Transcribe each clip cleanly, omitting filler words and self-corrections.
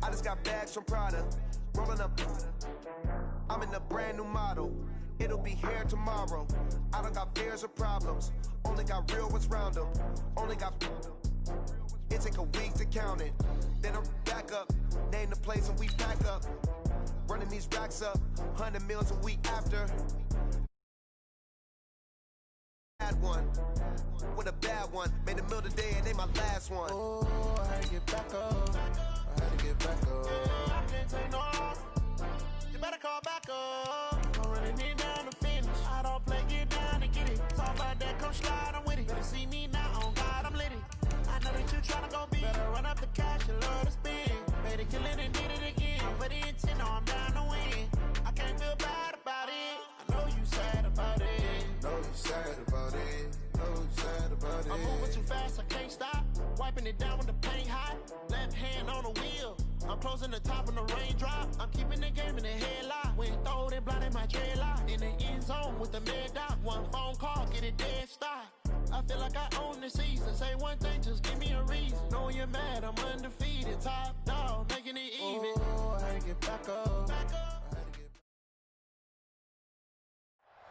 I just got bags from Prada, rolling up. I'm in a brand new model. It'll be here tomorrow. I don't got fears or problems. Only got real ones round them. Only got. It take a week to count it. Then I'm back up. Name the place and we pack up. Running these racks up. 100 meals a week after. Bad one. With a bad one. Made a meal today and they my last one. Oh, I had to get back up. I had to get back up. I can't take no loss. You better call back up. I'm running it down to finish. I don't play, get down and get it. Talk about that, come slide, I'm with it. Better see me now, on God, I'm lit it. I know that you tryna go big. Better run up the cash and love to spend. Better kill it and did it again. But the intent, no, I'm down to win. I can't feel bad about it. I know you sad about it. Know you sad about it. Know you sad about it. I'm moving too fast, I can't stop. Wiping it down with the paint hot. Left hand on the wheel. I'm closing the top when the raindrop. I'm keeping the game in the headlock. When throw it, blinding my dreadlock. In the end zone with the mid dot. One phone call, get it dead stop. I feel like I own the season. Say one thing, just give me a reason. Knowing you're mad, I'm undefeated. Top dog, making it even. Oh, I had to get back up.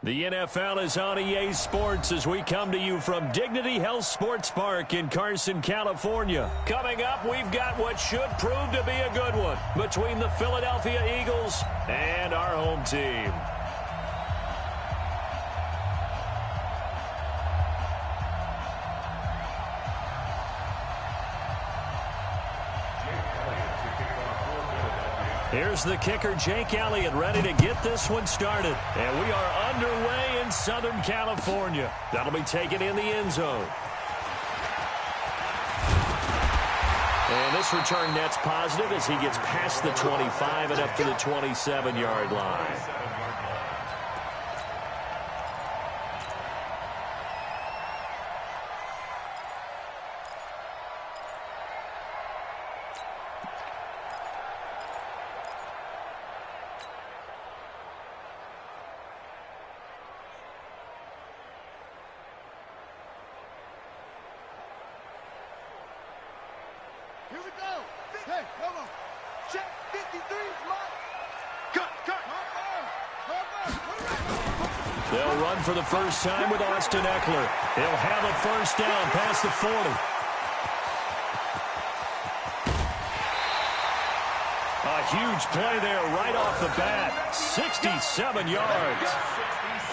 The NFL is on EA Sports as we come to you from Dignity Health Sports Park in Carson, California. Coming up, we've got what should prove to be a good one between the Philadelphia Eagles and our home team. Here's the kicker, Jake Elliott, ready to get this one started. And we are underway in Southern California. That'll be taken in the end zone. And this return net's positive as he gets past the 25 and up to the 27-yard line. Here we go. Hey, come on. Check 53 is mine. Cut. They'll run for the first time with Austin Eckler. He'll have a first down past the 40. A huge play there right off the bat. 67 yards.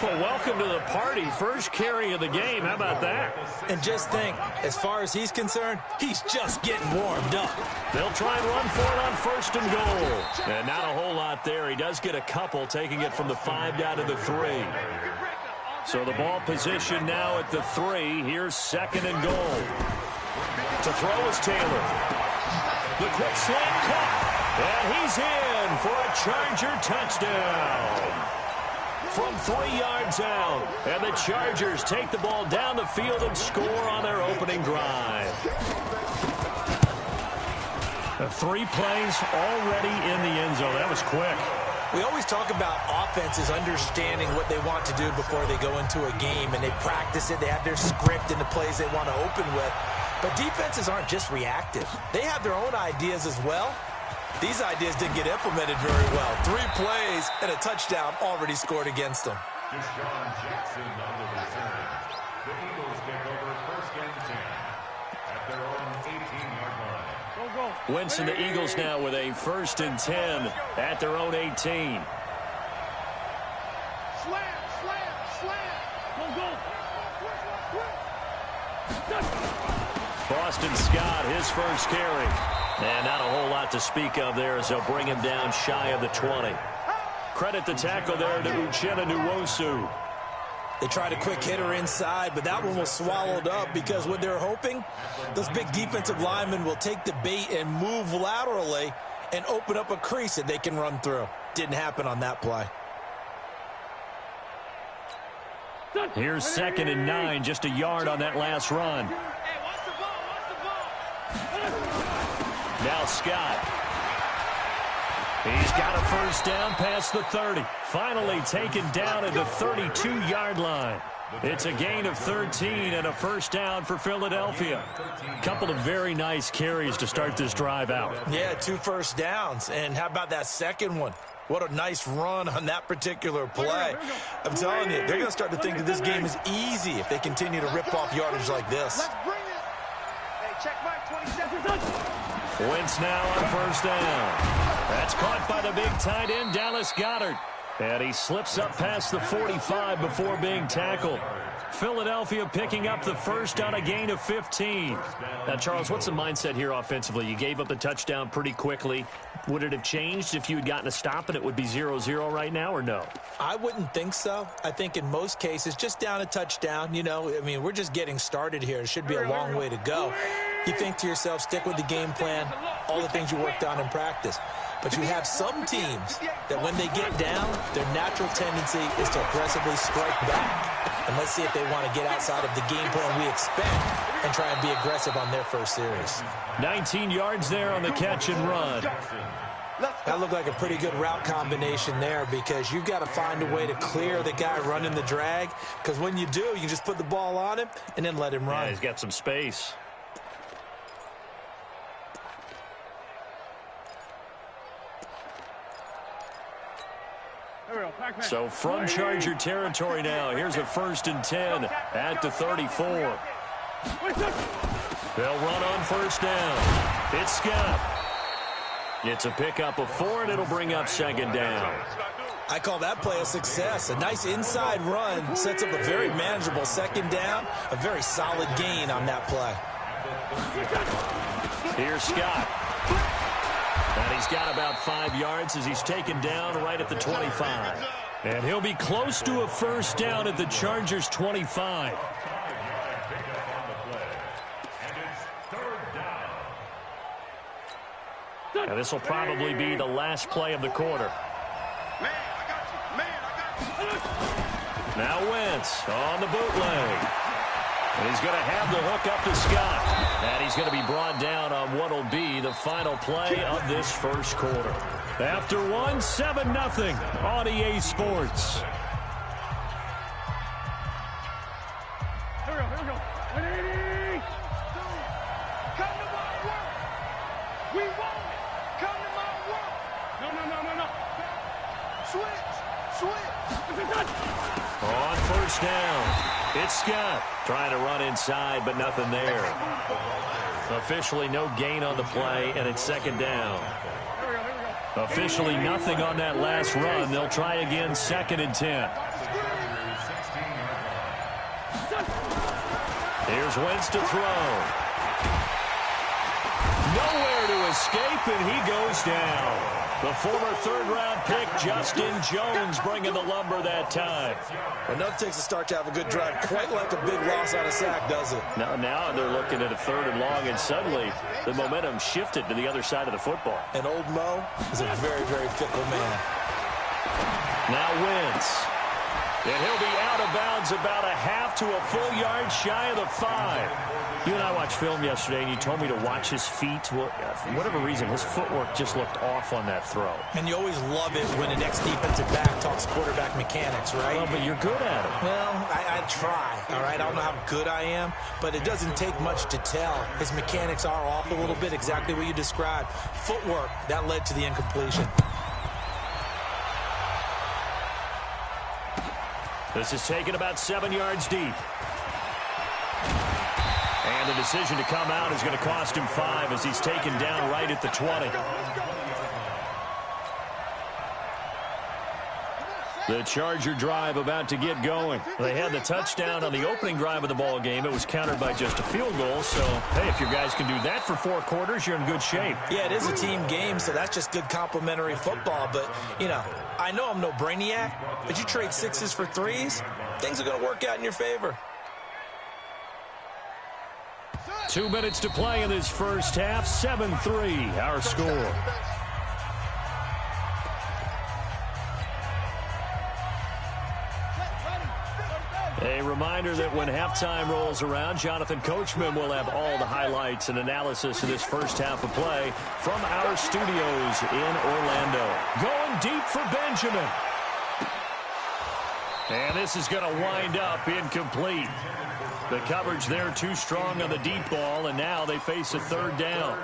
Well, welcome to the party. First carry of the game. How about that? And just think, as far as he's concerned, he's just getting warmed up. They'll try and run for it on first and goal. And not a whole lot there. He does get a couple, taking it from the 5 down to the 3. So the ball position now at the 3. Here's second and goal. To throw is Taylor. The quick slant caught. And he's in for a Charger touchdown. From 3 yards out. And the Chargers take the ball down the field and score on their opening drive. 3 plays already in the end zone. That was quick. We always talk about offenses understanding what they want to do before they go into a game, and they practice it. They have their script and the plays they want to open with. But defenses aren't just reactive. They have their own ideas as well. These ideas didn't get implemented very well. 3 plays and a touchdown already scored against them. Deshaun Jackson on the return. The Eagles take over first and 10 at their own 18-yard line. Wentz and the Eagles now with a first and 10 at their own 18. Slam. Boston Scott, his first carry. And not a whole lot to speak of there as they'll bring him down shy of the 20. credit the tackle there to Uchenna Nwosu. They tried a quick hitter inside, but that one was swallowed up because what they're hoping, those big defensive linemen will take the bait and move laterally and open up a crease that they can run through. Didn't happen on that play. Here's 2nd and 9, just a yard on that last run. Now Scott. He's got a first down past the 30. Finally taken down at the 32-yard line. It's a gain of 13 and a first down for Philadelphia. Couple of very nice carries to start this drive out. Yeah, 2 first downs. And how about that second one? What a nice run on that particular play. I'm telling you, they're going to start to think that this game is easy if they continue to rip off yardage like this. Let's bring it. Hey, check back 27. Wentz now on first down. That's caught by the big tight end, Dallas Goedert. And he slips up past the 45 before being tackled. Philadelphia picking up the first on a gain of 15. Now, Charles, what's the mindset here offensively? You gave up the touchdown pretty quickly. Would it have changed if you had gotten a stop and it would be 0-0 right now, or no? I wouldn't think so. I think in most cases, just down a touchdown, you know, I mean, we're just getting started here. It should be a long way to go. You think to yourself, stick with the game plan, all the things you worked on in practice. But you have some teams that when they get down, their natural tendency is to aggressively strike back. And let's see if they want to get outside of the game plan we expect and try and be aggressive on their first series. 19 yards there on the catch and run. That looked like a pretty good route combination there because you've got to find a way to clear the guy running the drag. Because when you do, you just put the ball on him and then let him run. Yeah, he's got some space. So from Charger territory now, here's a 1st and 10 at the 34. They'll run on first down. It's Scott. It's a pickup of 4, and it'll bring up 2nd down. I call that play a success. A nice inside run sets up a very manageable 2nd down. A very solid gain on that play. Here's Scott. And he's got about 5 yards as he's taken down right at the 25. And he'll be close to a first down at the Chargers' 25. And this will probably be the last play of the quarter. Now Wentz on the bootleg. And he's going to have the hook up to Scott. And he's going to be brought down on what will be the final play of this first quarter. After 7-0 on EA Sports. Here we go. Come to my work. We want it. Come to my work. No. Switch. On first down. It's Scott trying to run inside, but nothing there. Officially no gain on the play, and it's 2nd down. Officially nothing on that last run. They'll try again, 2nd and 10. Here's Wentz to throw. Nowhere to escape, and he goes down. The former 3rd-round pick, Justin Jones, bringing the lumber that time. Enough takes a start to have a good drive. Quite like a big loss on a sack, does it? Now they're looking at a 3rd and long, and suddenly the momentum shifted to the other side of the football. And old Mo is a very, very fickle man. Now Wentz. And he'll be out of bounds about a half to a full yard shy of the 5. You and I watched film yesterday, and you told me to watch his feet. Well, for whatever reason, his footwork just looked off on that throw. And you always love it when an ex-defensive back talks quarterback mechanics, right? Well, but you're good at it. Well, I try, all right? I don't know how good I am, but it doesn't take much to tell. His mechanics are off a little bit, exactly what you described. Footwork, that led to the incompletion. This is taken about 7 yards deep. And the decision to come out is going to cost him 5 as he's taken down right at the 20. The Charger drive about to get going. They had the touchdown on the opening drive of the ball game. It was countered by just a field goal. So, hey, if your guys can do that for 4 quarters, you're in good shape. Yeah, it is a team game, so that's just good complimentary football. But, you know, I know I'm no brainiac, but you trade sixes for threes, things are going to work out in your favor. 2 minutes to play in this first half. 7-3, our score. A reminder that when halftime rolls around, Jonathan Coachman will have all the highlights and analysis of this first half of play from our studios in Orlando. Going deep for Benjamin. And this is going to wind up incomplete. The coverage there too strong on the deep ball, and now they face a third down.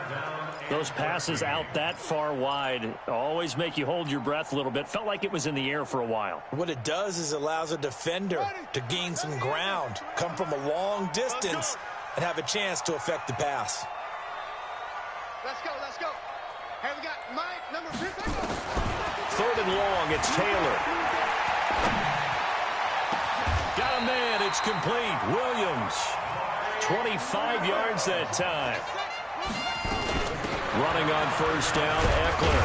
Those passes out that far wide always make you hold your breath a little bit. Felt like it was in the air for a while. What it does is allows a defender to gain some ground, come from a long distance, and have a chance to affect the pass. Let's go, let's go. Hey, we got Mike, number 15. Third and long, it's Taylor. Got a man, it's complete. Williams, 25 yards that time. Running on first down, Eckler.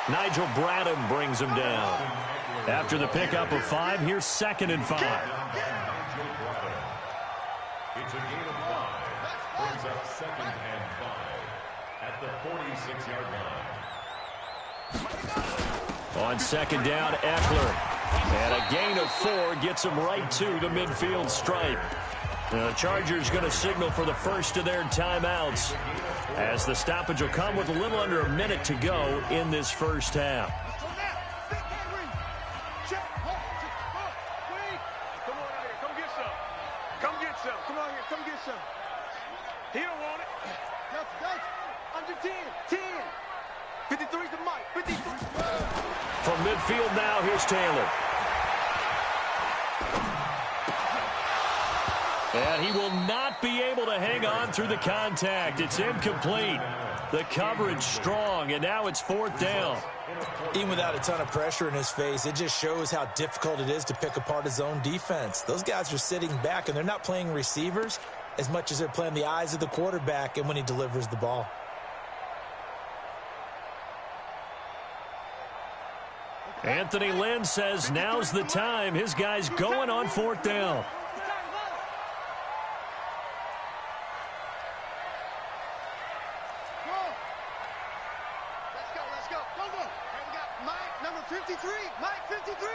Nigel Bradham brings him down. After the pickup of 5, here's 2nd and 5. It's a gain of 5. Brings up 2nd and 5 at the 46-yard line. On 2nd down, Eckler. And a gain of 4 gets him right to the midfield stripe. The Chargers going to signal for the first of their timeouts, as the stoppage will come with a little under a minute to go in this first half. Come on out here, come get some. Come get some. Come on here, come get some. He don't want it. Under 10, 10. 53's the mic, 53. From midfield now, here's Taylor. And he will not be able to hang on through the contact. It's incomplete. The coverage strong, and now it's 4th down. Even without a ton of pressure in his face, it just shows how difficult it is to pick apart his own defense. Those guys are sitting back, and they're not playing receivers as much as they're playing the eyes of the quarterback and when he delivers the ball. Anthony Lynn says now's the time. His guy's going on 4th down. Let's go. And we got Mike, number 53. Mike, 53.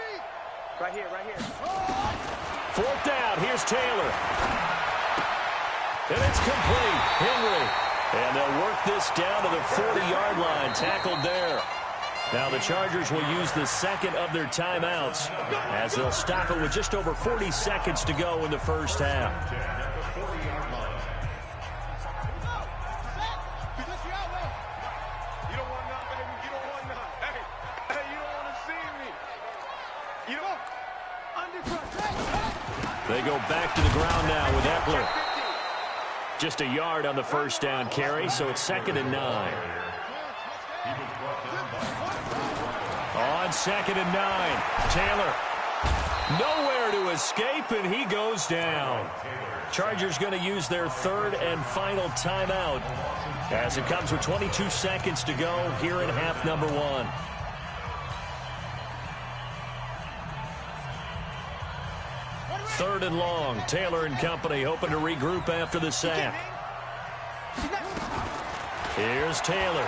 Right here. 4th down, here's Taylor. And it's complete. Henry. And they'll work this down to the 40-yard line. Tackled there. Now the Chargers will use the 2nd of their timeouts as they'll stop it with just over 40 seconds to go in the first half. You don't want none, baby. You don't want none. Hey, you don't want to see me. You don't. They go back to the ground now with Eckler. Just a yard on the first down carry, so it's 2nd and 9. On 2nd and 9, Taylor. Nowhere to escape, and he goes down. Chargers going to use their 3rd and final timeout as it comes with 22 seconds to go here in half number 1. Third and long, Taylor and company hoping to regroup after the sack. Here's Taylor.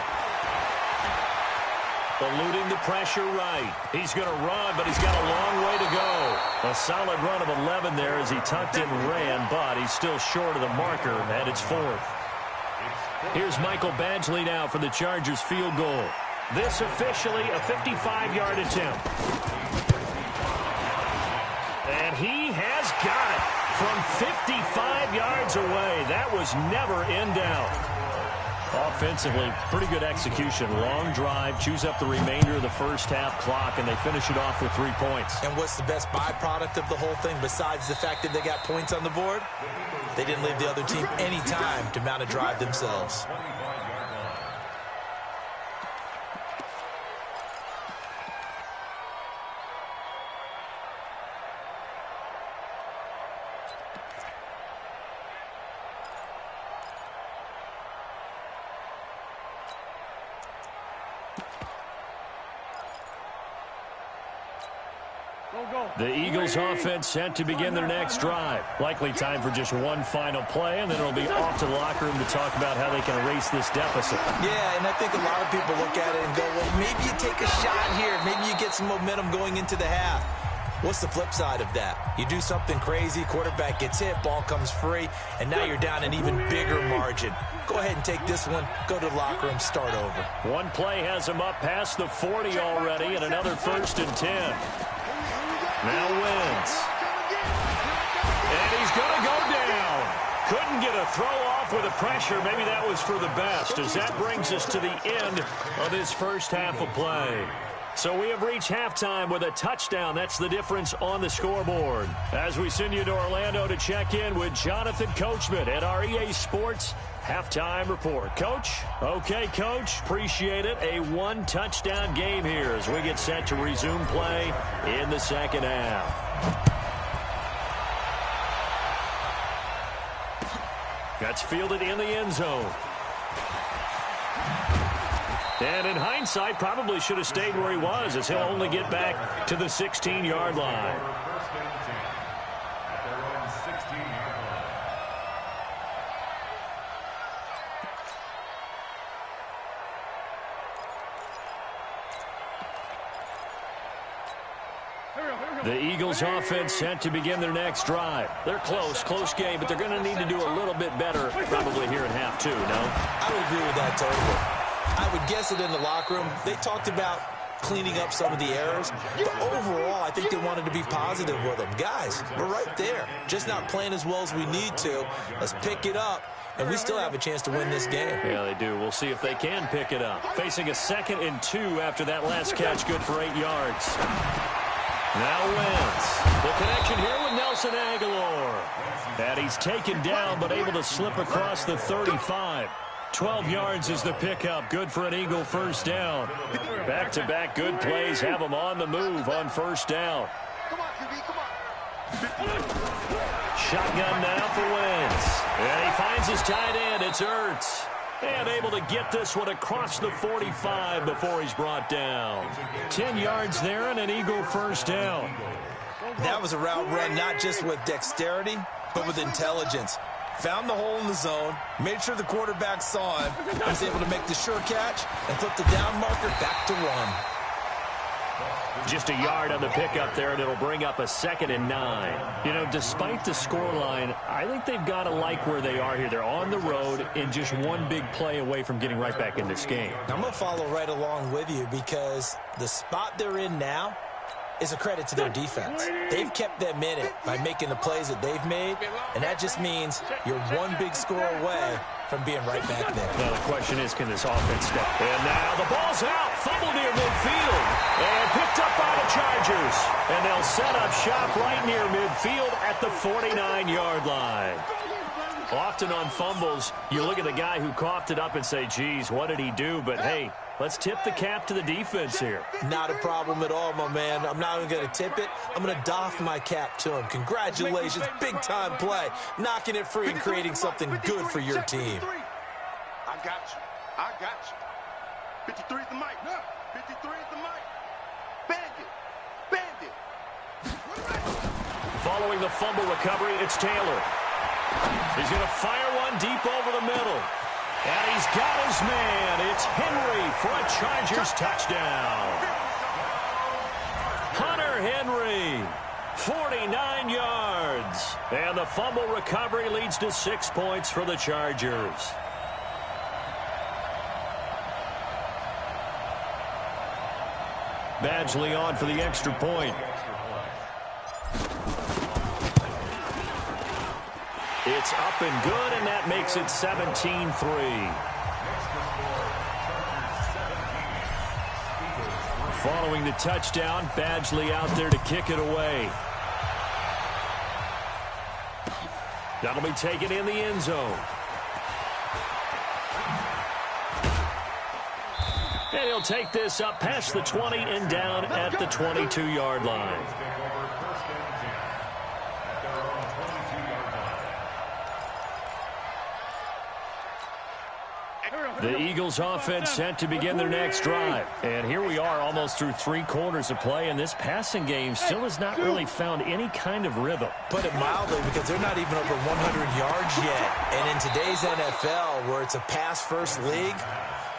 Eluding the pressure right. He's going to run, but he's got a long way to go. A solid run of 11 there as he tucked in and ran, but he's still short of the marker, and it's 4th. Here's Michael Badgley now for the Chargers field goal. This officially a 55-yard attempt. And he has got it from 55 yards away. That was never in doubt. Offensively, pretty good execution. Long drive, chews up the remainder of the first half clock, and they finish it off with 3 points. And what's the best byproduct of the whole thing besides the fact that they got points on the board? They didn't leave the other team any time to mount a drive themselves. The Eagles offense set to begin their next drive. Likely time for just one final play, and then it'll be off to the locker room to talk about how they can erase this deficit. Yeah, and I think a lot of people look at it and go, well, maybe you take a shot here. Maybe you get some momentum going into the half. What's the flip side of that? You do something crazy, quarterback gets hit, ball comes free, and now you're down an even bigger margin. Go ahead and take this one, go to the locker room, start over. One play has him up past the 40 already, and another 1st and 10. Now wins. And he's going to go down. Couldn't get a throw off with the pressure. Maybe that was for the best, as that brings us to the end of this first half of play. So we have reached halftime with a touchdown. That's the difference on the scoreboard. As we send you to Orlando to check in with Jonathan Coachman at our EA Sports Halftime Report. Coach? Okay, Coach. Appreciate it. A one-touchdown game here as we get set to resume play in the second half. That's fielded in the end zone. And in hindsight, probably should have stayed where he was, as he'll only get back to the 16-yard line. The Eagles offense set to begin their next drive. They're close game, but they're going to need to do a little bit better probably here in half two, no? I would agree with that totally. I would guess it in the locker room. They talked about cleaning up some of the errors, but overall, I think they wanted to be positive with them. Guys, we're right there. Just not playing as well as we need to. Let's pick it up, and we still have a chance to win this game. Yeah, they do. We'll see if they can pick it up. Facing a 2nd and 2 after that last catch, good for 8 yards. Now Wentz. The connection here with Nelson Aguilar. And he's taken down, but able to slip across the 35. 12 yards is the pickup. Good for an Eagle first down. Back-to-back good plays have them on the move on first down. Come on, QB, come on. Shotgun now for Wentz. And he finds his tight end. It's Ertz. And able to get this one across the 45 before he's brought down. 10 yards there and an Eagle first down. That was a route run not just with dexterity, but with intelligence. Found the hole in the zone, made sure the quarterback saw him, and was able to make the sure catch and flip the down marker back to 1. Just a yard on the pickup there, and it'll bring up a 2nd and 9. You know, despite the scoreline, I think they've got to like where they are here. They're on the road and just one big play away from getting right back in this game. I'm going to follow right along with you because the spot they're in now is a credit to their defense. They've kept them in it by making the plays that they've made, and that just means you're one big score away from being right back there. Now the question is, can this offense step? And now the ball's out. Fumble near midfield. And picked up by the Chargers. And they'll set up shop right near midfield at the 49-yard line. Often on fumbles, you look at the guy who coughed it up and say, geez, what did he do? But, hey, let's tip the cap to the defense here. Not a problem at all, my man. I'm not even going to tip it. I'm going to doff my cap to him. Congratulations. Big-time play. Knocking it free and creating something good for your team. I got you. I got you. 53 is the mic. 53 is the mic. Bandit. Following the fumble recovery, it's Taylor. He's going to fire one deep over the middle. And he's got his man. It's Henry for a Chargers touchdown. Hunter Henry, 49 yards. And the fumble recovery leads to 6 points for the Chargers. Badgley on for the extra point. It's up and good, and that makes it 17-3. Following the touchdown, Badgley out there to kick it away. That'll be taken in the end zone. And he'll take this up past the 20 and down at the 22-yard line. The Eagles offense set to begin their next drive. And here we are almost through 3 quarters of play, and this passing game still has not really found any kind of rhythm. Put it mildly, because they're not even over 100 yards yet. And in today's NFL, where it's a pass-first league,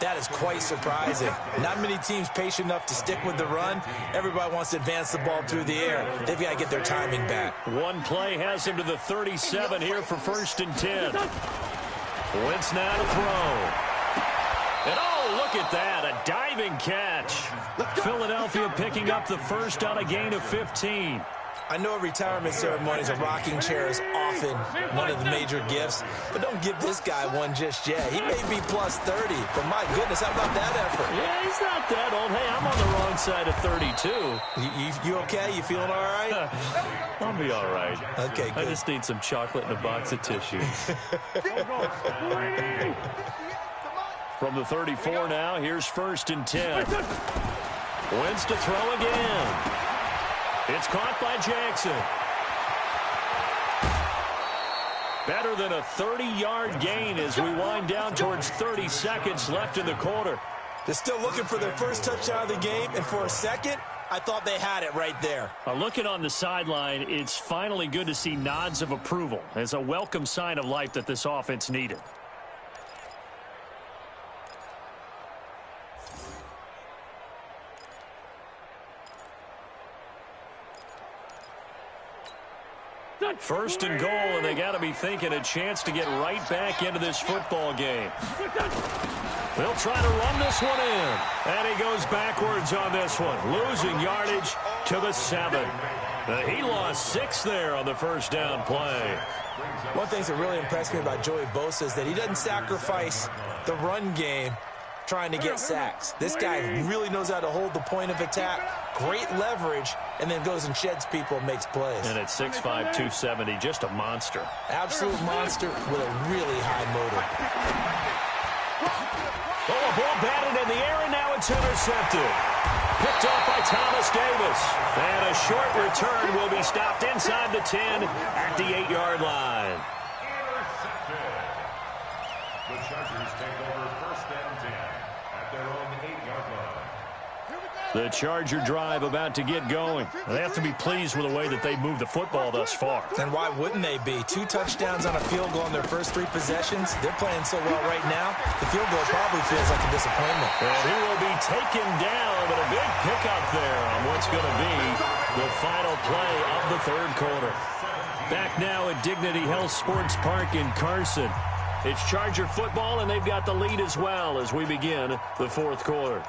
that is quite surprising. Not many teams patient enough to stick with the run. Everybody wants to advance the ball through the air. They've got to get their timing back. One play has him to the 37 here for 1st and 10. Wentz now to throw. And oh, look at that, a diving catch. Philadelphia picking up the first on a gain of 15. I know retirement ceremonies, a rocking chair is often one of the major gifts, but don't give this guy one just yet. He may be plus 30, but my goodness, how about that effort? Yeah, he's not that old. Hey, I'm on the wrong side of 32. You okay? You feeling all right? I'll be all right. Okay, good. I just need some chocolate and a box of tissues. From the 34 now, here's 1st and 10. Wentz to throw again. It's caught by Jackson. Better than a 30-yard gain as we wind down towards 30 seconds left in the quarter. They're still looking for their first touchdown of the game, and for a second, I thought they had it right there. Looking on the sideline, it's finally good to see nods of approval as a welcome sign of life that this offense needed. First and goal, and they got to be thinking a chance to get right back into this football game. They'll try to run this one in, and he goes backwards on this one, losing yardage to the 7. He lost 6 there on the first down play. One thing that really impressed me about Joey Bosa is that he doesn't sacrifice the run game trying to get sacks. This guy really knows how to hold the point of attack, great leverage, and then goes and sheds people and makes plays. And at 6'5", 270, just a monster. Absolute monster with a really high motor. Oh, a ball batted in the air, and now it's intercepted. Picked up by Thomas Davis. And a short return will be stopped inside the 10 at the 8-yard line. The Chargers take over 1st and 10 at their own 8-yard line. The Charger drive about to get going. They have to be pleased with the way that they moved the football thus far. And why wouldn't they be? 2 touchdowns on a field goal in their first 3 possessions. They're playing so well right now, the field goal probably feels like a disappointment. And he will be taken down, but a big pickup there on what's going to be the final play of the 3rd quarter. Back now at Dignity Health Sports Park in Carson. It's Charger football, and they've got the lead as well as we begin the 4th quarter.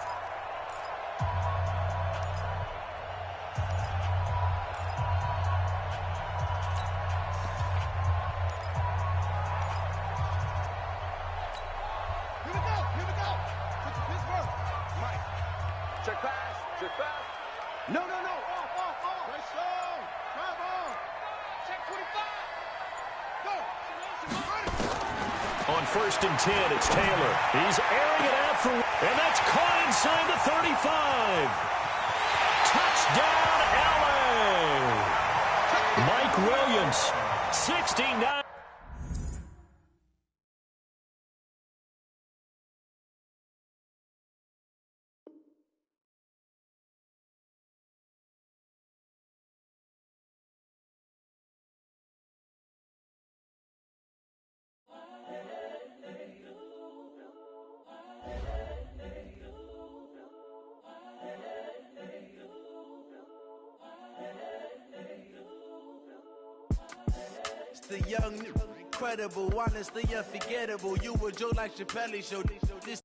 Check pass. Check pass. No. Off. Nice throw. Drive on. Check 25. Go. On 1st and 10, it's Taylor. He's airing it out for, and that's caught inside the 35. Touchdown, LA. Mike Williams, 69. The young, incredible, honestly unforgettable. You were Joe like Chappelle show. This